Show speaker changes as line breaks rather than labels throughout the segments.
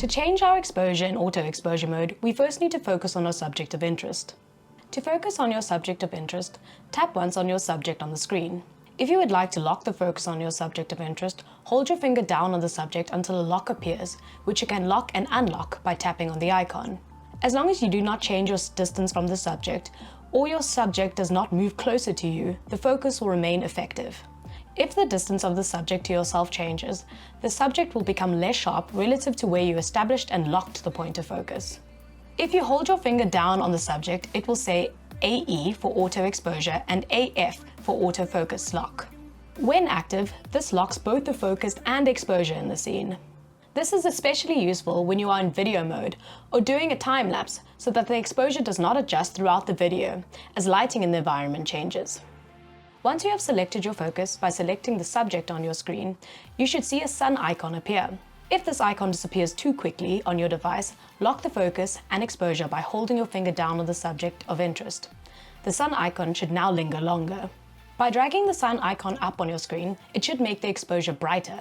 To change our exposure in auto exposure mode, we first need to focus on our subject of interest. To focus on your subject of interest, tap once on your subject on the screen. If you would like to lock the focus on your subject of interest, hold your finger down on the subject until a lock appears, which you can lock and unlock by tapping on the icon. As long as you do not change your distance from the subject, or your subject does not move closer to you, the focus will remain effective. If the distance of the subject to yourself changes, the subject will become less sharp relative to where you established and locked the point of focus. If you hold your finger down on the subject, it will say AE for auto exposure and AF for autofocus lock. When active, this locks both the focus and exposure in the scene. This is especially useful when you are in video mode or doing a time lapse so that the exposure does not adjust throughout the video as lighting in the environment changes. Once you have selected your focus by selecting the subject on your screen, you should see a sun icon appear. If this icon disappears too quickly on your device, lock the focus and exposure by holding your finger down on the subject of interest. The sun icon should now linger longer. By dragging the sun icon up on your screen, it should make the exposure brighter.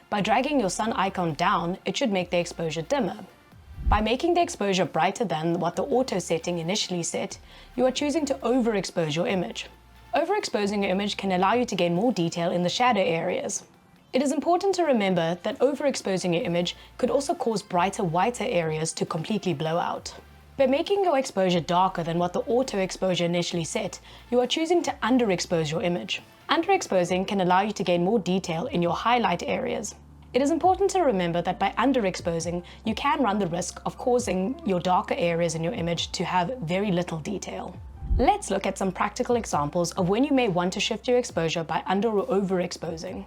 By dragging your sun icon down, it should make the exposure dimmer. By making the exposure brighter than what the auto setting initially set, you are choosing to overexpose your image. Overexposing your image can allow you to gain more detail in the shadow areas. It is important to remember that overexposing your image could also cause brighter, whiter areas to completely blow out. By making your exposure darker than what the auto exposure initially set, you are choosing to underexpose your image. Underexposing can allow you to gain more detail in your highlight areas. It is important to remember that by underexposing, you can run the risk of causing your darker areas in your image to have very little detail. Let's look at some practical examples of when you may want to shift your exposure by under or overexposing.